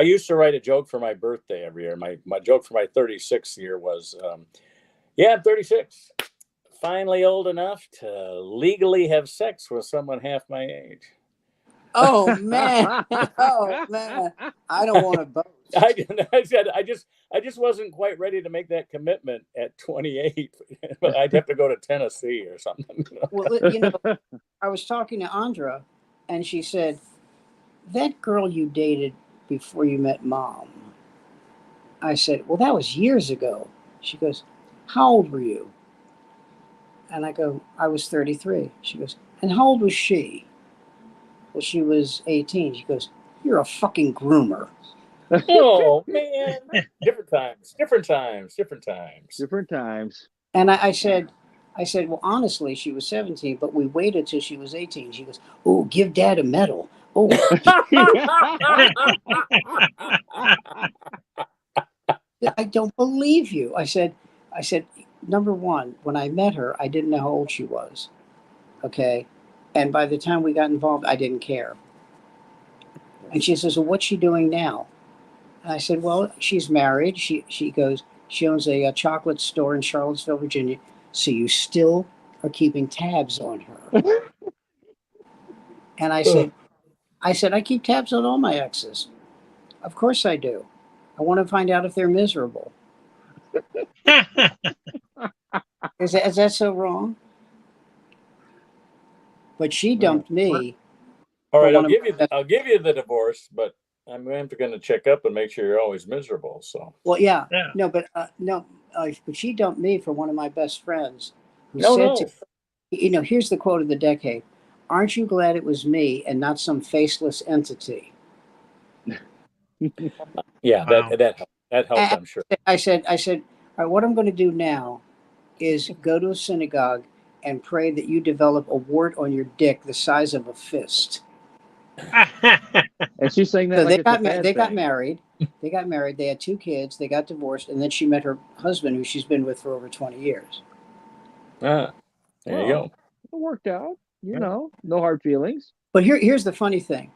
used to write a joke for my birthday every year. My joke for my 36th year was, I'm 36, finally old enough to legally have sex with someone half my age. Oh man! Oh man! I don't want to boast. I said I just wasn't quite ready to make that commitment at 28. But I'd have to go to Tennessee or something. Well, you know, I was talking to Andra, and she said, "That girl you dated before you met Mom." I said, "Well, that was years ago." She goes, "How old were you?" And I go, "I was 33." She goes, "And how old was she?" Well, she was 18. She goes, "You're a fucking groomer." Oh man! Different times. And I said, well, honestly, she was 17, but we waited till she was 18. She goes, "Oh, give Dad a medal." Oh. I don't believe you. I said, number one, when I met her, I didn't know how old she was. Okay. And by the time we got involved, I didn't care. And she says, "Well, what's she doing now?" And I said, "Well, she's married." She goes, "She owns a chocolate store in Charlottesville, Virginia. So you still are keeping tabs on her." And I said, "I keep tabs on all my exes. Of course I do. I want to find out if they're miserable." Is that so wrong? But she dumped me. All right, I'll give you the divorce, but I'm going to check up and make sure you're always miserable. So. Well, yeah. No, but she dumped me for one of my best friends, who said to, you know, here's the quote of the decade: "Aren't you glad it was me and not some faceless entity?" Yeah, that helped. I'm sure. I said, all right, what I'm going to do now is go to a synagogue and pray that you develop a wart on your dick the size of a fist. And she's saying that. So like they got married. They had 2 kids. They got divorced, and then she met her husband, who she's been with for over 20 years. There you go. It worked out. You know, no hard feelings. But here's the funny thing.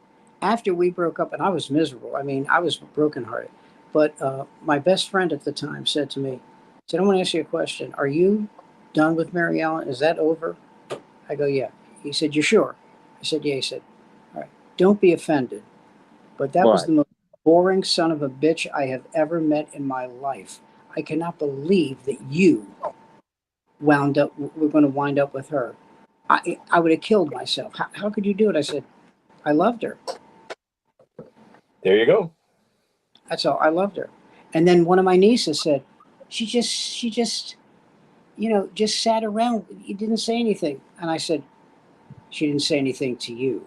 after we broke up, and I was miserable. I mean, I was brokenhearted. But my best friend at the time said to me, said, I want to ask you a question. Are you done with Mary Ellen? Is that over? I go, yeah. He said, you sure? I said, yeah. He said, all right, don't be offended. But that was Right. the most boring son of a bitch I have ever met in my life. I cannot believe that you we're going to wind up with her. I would have killed myself. How could you do it? I said, I loved her. There you go. That's all. I loved her. And then one of my nieces said, she just, just sat around. You didn't say anything. And I said, she didn't say anything to you.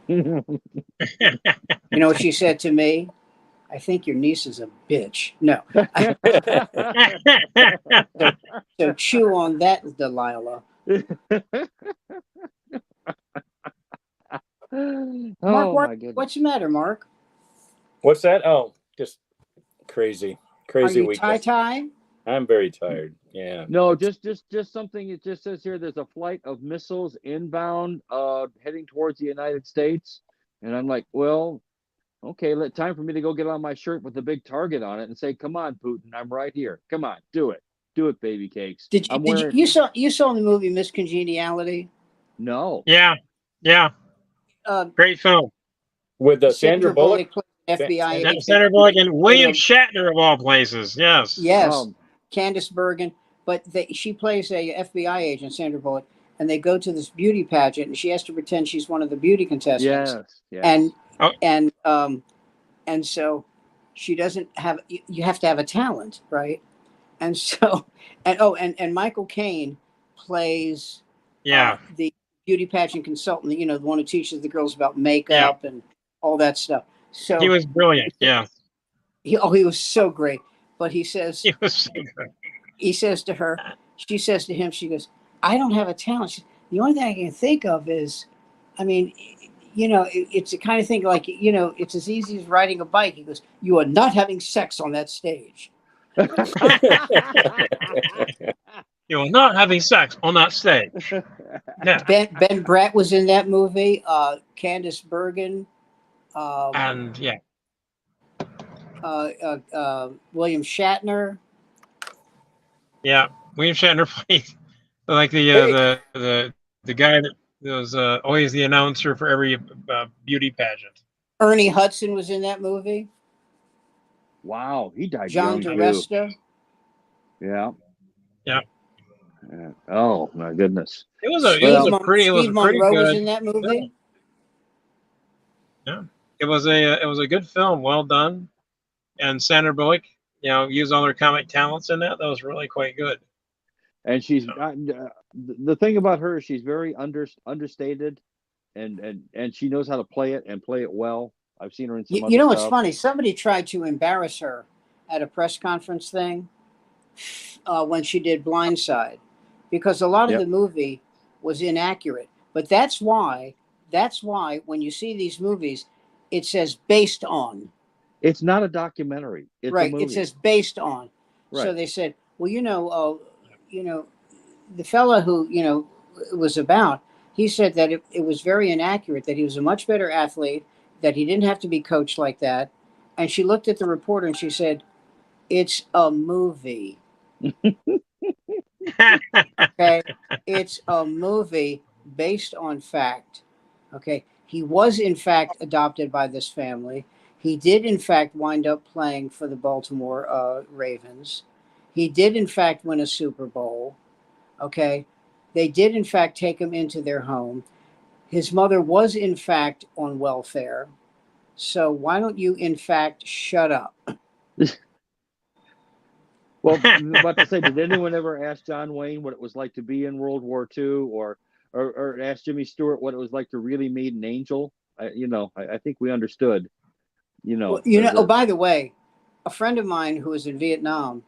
You know what she said to me? I think your niece is a bitch. No. So chew on that, Delilah. Mark, Oh my goodness. what's the matter, Mark? What's that? Oh, just crazy Are you weekend. tie? I'm very tired. Yeah. No, just something. It just says here there's a flight of missiles inbound, heading towards the United States, and I'm like, well, okay, time for me to go get on my shirt with the big target on it and say, come on, Putin, I'm right here. Come on, do it, baby cakes. You saw the movie Miss Congeniality? No. Yeah. Great film. With Sandra Bullock. FBI agent. Sandra Bullock and William Shatner of all places. Yes. Yes. Candice Bergen. But she plays a FBI agent, Sandra Bullock, and they go to this beauty pageant, and she has to pretend she's one of the beauty contestants. Yes. And so she doesn't have. You have to have a talent, right? And so, and Michael Caine plays the beauty pageant consultant. The one who teaches the girls about makeup and all that stuff. So he was brilliant. Yeah. He was so great. But he says he was so good. He says to her, she says to him, she goes, I don't have a talent. The only thing I can think of is, I mean, it's the kind of thing like, it's as easy as riding a bike. He goes, you are not having sex on that stage. You are not having sex on that stage. Yeah. Ben Bratt was in that movie. Candice Bergen. And William Shatner. Yeah, William Shatner played like the guy that was always the announcer for every beauty pageant. Ernie Hudson was in that movie. Wow, he died John young DeResta. Yeah. Yeah. Oh my goodness. It was a pretty Monroe good. Was in that movie. Yeah, it was a good film, well done, and Sandra Bullock, used all her comic talents in that. That was really quite good. And she's the thing about her is she's very understated, and she knows how to play it and play it well. I've seen her in some. You know what's funny? Somebody tried to embarrass her at a press conference thing when she did Blindside, because a lot of the movie was inaccurate. But that's why when you see these movies, it says based on. It's not a documentary. It's right. A movie. It says based on. Right. So they said, well, the fella who it was about, he said that it was very inaccurate, that he was a much better athlete, that he didn't have to be coached like that. And she looked at the reporter and she said, it's a movie. Okay. It's a movie based on fact. Okay. He was in fact adopted by this family. He did in fact wind up playing for the Baltimore Ravens. He did in fact win a Super Bowl. Okay. They did in fact take him into their home. His mother was in fact on welfare. So why don't you in fact shut up? Well, I'm about to say, did anyone ever ask John Wayne what it was like to be in World War II, or ask Jimmy Stewart what it was like to really meet an angel? I think we understood. By the way, a friend of mine who was in Vietnam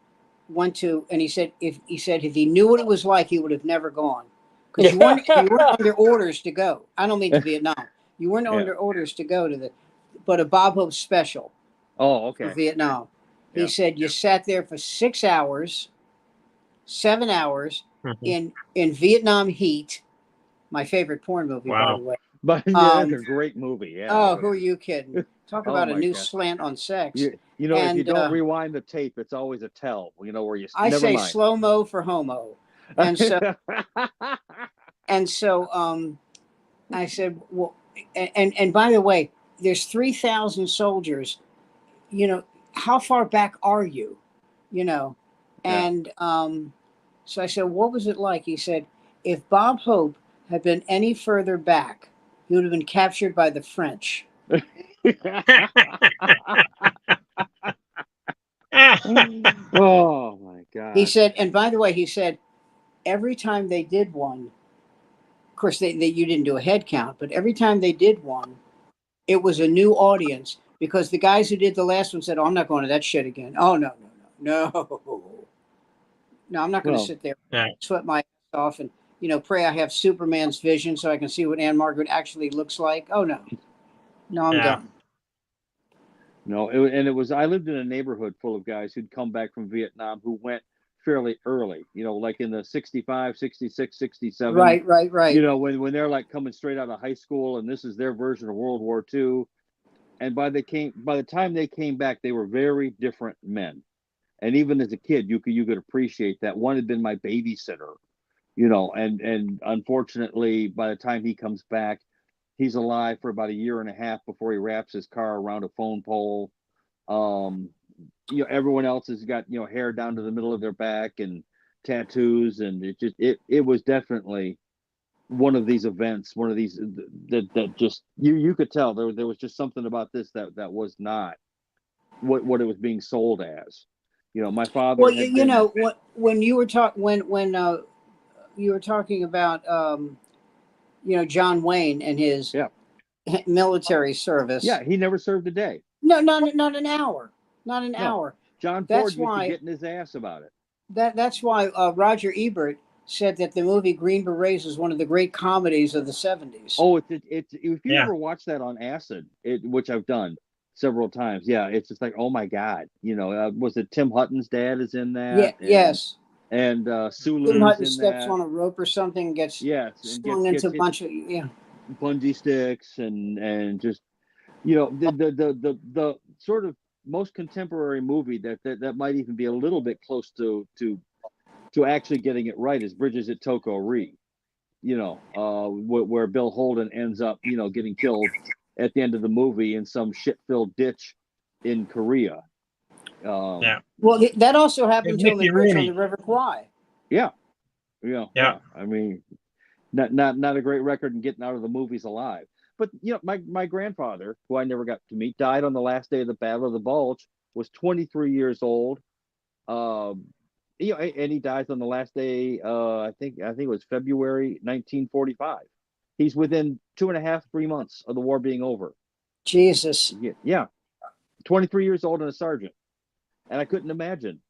went to, and he said if he knew what it was like, he would have never gone, because you weren't under orders to go. I don't mean to Vietnam. You weren't under orders to go to but a Bob Hope special. Oh, okay. For Vietnam. He said you sat there for 6 hours, 7 hours in Vietnam heat. My favorite porn movie, by the way. But yeah, that's a great movie. Yeah. Oh, who are you kidding? Talk Oh about a my new God. slant on sex. If you And don't rewind the tape, it's always a tell. Where you I never say mind. slow-mo for homo. And so I said, well, and by the way, there's 3,000 soldiers. How far back are you? You know, Yeah. and so I said, what was it like? He said, if Bob Hope had been any further back, he would have been captured by the French. Oh my God. He said, and by the way, he said, every time they did one, of course, you didn't do a head count, but every time they did one, it was a new audience because the guys who did the last one said, "Oh, I'm not going to that shit again." Oh no, no, I'm not going to Well, sit there, Yeah. sweat my ass off, and pray I have Superman's vision so I can see what Anne Margaret actually looks like. Oh no, I'm Yeah. done. no, it was. I lived in a neighborhood full of guys who'd come back from Vietnam who went fairly early. Like in the 65, 66, 67. Right. When they're like coming straight out of high school, and this is their version of World War II. And by the time they came back, they were very different men. And even as a kid, you could appreciate that. One had been my babysitter, and unfortunately, by the time he comes back, he's alive for about a year and a half before he wraps his car around a phone pole. Everyone else has got hair down to the middle of their back and tattoos, and it was definitely one of these events, one of these that just you could tell there was just something about this that was not what it was being sold as. My father Well, had been. when you were you were talking about John Wayne and his military service. Yeah, he never served a day. No, not an hour. Not an No. hour. John That's Ford used why to get in his ass about it. that's why Roger Ebert said that the movie Green Berets is one of the great comedies of the 70s. Oh, it's if you Yeah. ever watch that on acid, which I've done several times. Yeah, it's just like, oh my God, was it Tim Hutton's dad is in that? Yeah, yes. And Tim Sulu's Hutton in steps that. on a rope or something, gets Yes, and slung gets into a hit bunch of bungee sticks and just the sort of most contemporary movie that might even be a little bit close to actually getting it right is Bridges at Toko Ri. Where Bill Holden ends up getting killed at the end of the movie in some shit-filled ditch in Korea. Yeah. Well, that also happened to him Mickey in Bridge on Rooney. the River Kwai. Yeah. Yeah. I mean, not a great record in getting out of the movies alive. But my grandfather, who I never got to meet, died on the last day of the Battle of the Bulge. Was 23 years old. And he dies on the last day. I think it was February 1945. He's within 3 months of the war being over. Jesus. Yeah. 23 years old and a sergeant. And I couldn't imagine,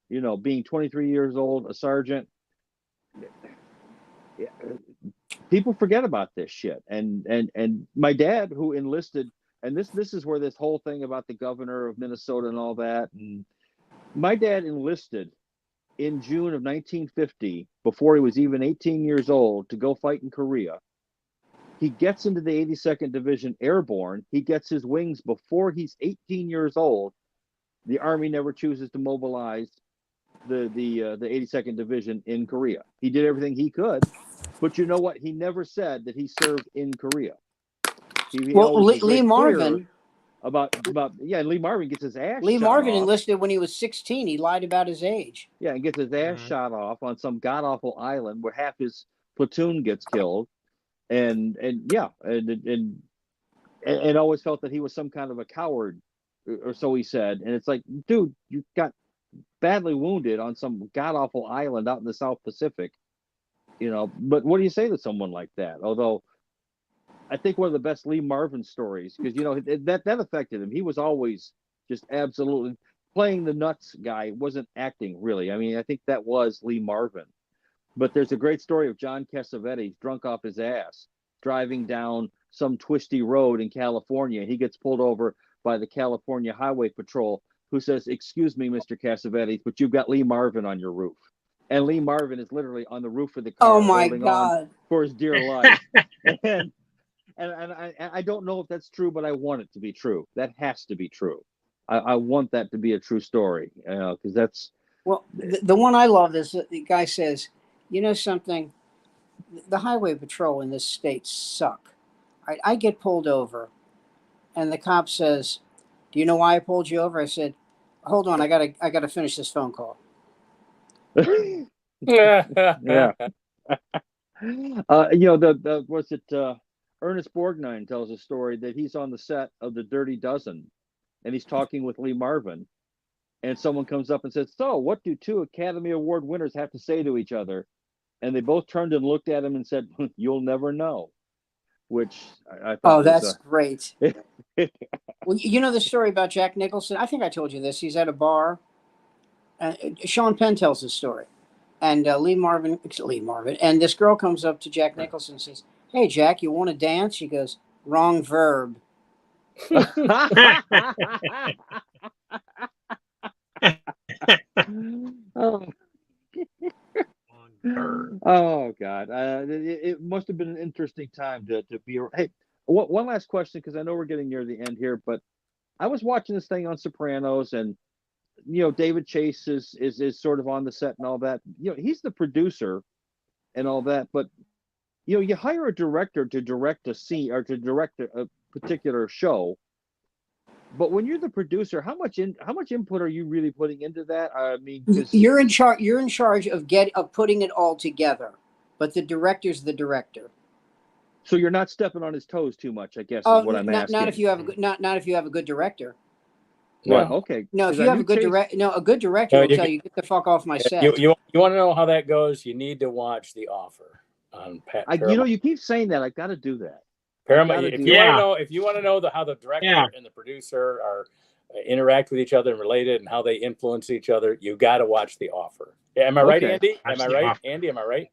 being 23 years old, a sergeant. People forget about this shit. And my dad, who enlisted, and this is where this whole thing about the governor of Minnesota and all that. And my dad enlisted in June of 1950, before he was even 18 years old, to go fight in Korea. He gets into the 82nd Division Airborne. He gets his wings before he's 18 years old. The Army never chooses to mobilize the 82nd Division in Korea. He did everything he could, but you know what? He never said that he served in Korea. He Lee Marvin. Lee Marvin gets his ass. Lee shot Marvin off. enlisted when he was 16. He lied about his age. Yeah, and gets his ass shot off on some god awful island where half his platoon gets killed, and always felt that he was some kind of a coward, or so he said. And it's like, dude, you got badly wounded on some god awful island out in the South Pacific, But what do you say to someone like that? Although I think one of the best Lee Marvin stories, because that affected him. He was always just absolutely playing the nuts guy. Wasn't acting really. I mean, I think that was Lee Marvin. But there's a great story of John Cassavetes drunk off his ass driving down some twisty road in California. He gets pulled over by the California Highway Patrol, who says, "Excuse me, Mr. Cassavetes, but you've got Lee Marvin on your roof." And Lee Marvin is literally on the roof of the car, Oh my holding God, on for his dear life. And I don't know if that's true, but I want it to be true. That has to be true. I want that to be a true story, because that's. Well, the one I love is that the guy says, you know something, the highway patrol in this state suck. I get pulled over, and the cop says, do you know why I pulled you over? I said, hold on, I gotta finish this phone call. Yeah. Was it Ernest Borgnine tells a story that he's on the set of The Dirty Dozen, and he's talking with Lee Marvin, and someone comes up and says, so what do two Academy Award winners have to say to each other? And they both turned and looked at him and said, you'll never know, which I thought that's great. Well, you know the story about Jack Nicholson? I think I told you this. He's at a bar. Sean Penn tells this story. And Lee Marvin, and this girl comes up to Jack Nicholson and says, hey, Jack, you want to dance? She goes, wrong verb. Oh God! It must have been an interesting time to be. Hey, one last question, because I know we're getting near the end here, but I was watching this thing on Sopranos, and David Chase is sort of on the set and all that. He's the producer and all that, but you hire a director to direct a scene or to direct a particular show. But when you're the producer, how much input are you really putting into that? I mean, you're in charge. You're in charge of putting it all together, but the director's the director. So you're not stepping on his toes too much, I guess, is what I'm asking. Not if you have a good director. Right. Okay. No, if you have a good director, a good director will tell you, get the fuck off my set. You want to know how that goes? You need to watch The Offer on Paramount. You keep saying that. I got to do that. Paramount. If you want to know how the director and the producer are interact with each other and related, and how they influence each other, you got to watch The Offer. Am I right, Andy? Am I right, Andy? Am I right?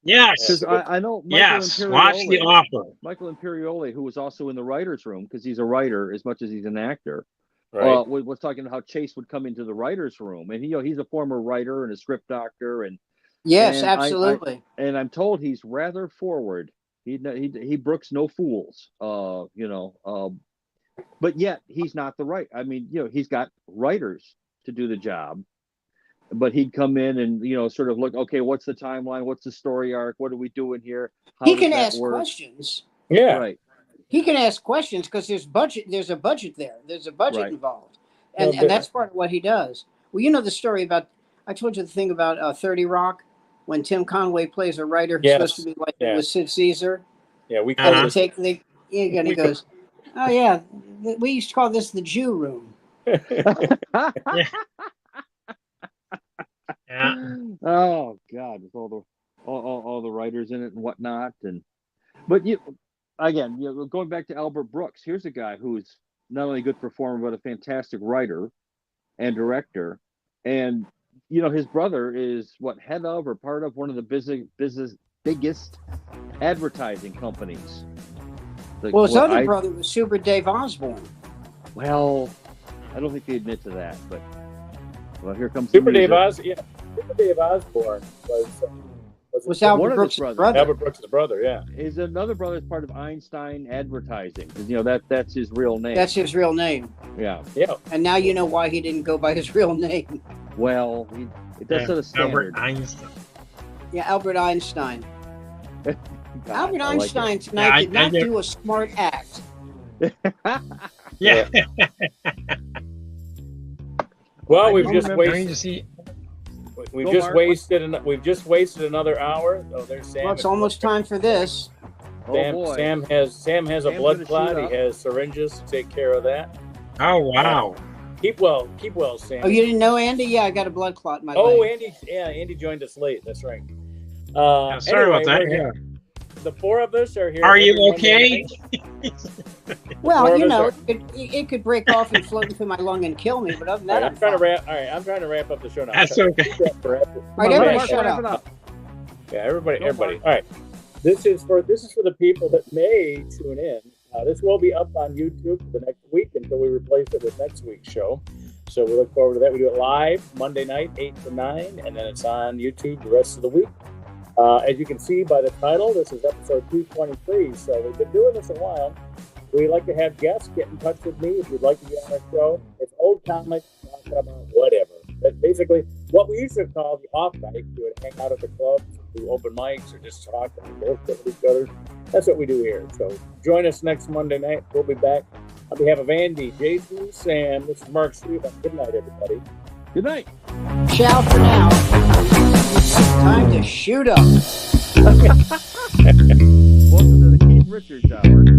Yes. Because I know. Watch The Offer. Michael Imperioli, who was also in the writers' room, because he's a writer as much as he's an actor. Right. Was talking about how Chase would come into the writers' room, and he's a former writer and a script doctor, and yes, absolutely. And I'm told he's rather forward. He brooks no fools. But yet he's not the right. I mean, he's got writers to do the job, but he'd come in and sort of look. Okay, what's the timeline? What's the story arc? What are we doing here? He can ask questions. Yeah, right. He can ask questions because there's budget. There's a budget there. There's a budget involved, and that's part of what he does. Well, you know the story about. I told you the thing about 30 Rock, when Tim Conway plays a writer who's supposed to be like with Sid Caesar. Yeah, we call it. And he goes, "Oh yeah, we used to call this the Jew room." Oh God, with all the writers in it and whatnot, but going back to Albert Brooks, here's a guy who's not only a good performer but a fantastic writer and director, and his brother is head of or part of one of the biggest advertising companies. His other brother was Super Dave Osborne. Well, I don't think they admit to that, but here comes Super Dave Osborne. Super Dave Osborne was Albert Brooks' brother. Albert Brooks' brother, yeah. His another brother is part of Einstein Advertising, because that's his real name. That's his real name. Yeah. And now you know why he didn't go by his real name. Well, it does set a standard. Albert Einstein. Yeah, Albert Einstein. God, Albert Einstein tonight did not do a smart act. Yeah. Well, we've just wasted another hour. Oh, there's Sam. Well, it's almost time for this. Sam has a blood clot. He has syringes to take care of that. Oh wow. Keep well, Sam. Oh, you didn't know, Andy? Yeah, I got a blood clot in my leg. Andy joined us late. That's right. Sorry about that. Yeah. The four of us are here. Are you okay? Well, it could break off and float into my lung and kill me, but other than that, I'm trying to wrap up the show now. That's okay. All right, everybody shut up. Yeah, everybody. All right. This is for the people that may tune in. This will be up on YouTube for the next week until we replace it with next week's show. So we look forward to that. We do it live Monday night, 8 to 9, and then it's on YouTube the rest of the week. As you can see by the title, this is episode 223. So we've been doing this a while. we like to have guests. Get in touch with me if you'd like to be on our show. It's old comics talking about whatever. That's basically what we used to call the off night. We would hang out at the clubs, do open mics, or just talk and bullshit with each other. That's what we do here. So join us next Monday night. We'll be back. On behalf of Andy, Jason, Sam, this is Mark Sweetman. Good night, everybody. Good night. Ciao for now. Time to shoot up. Welcome to the Keith Richards Hour.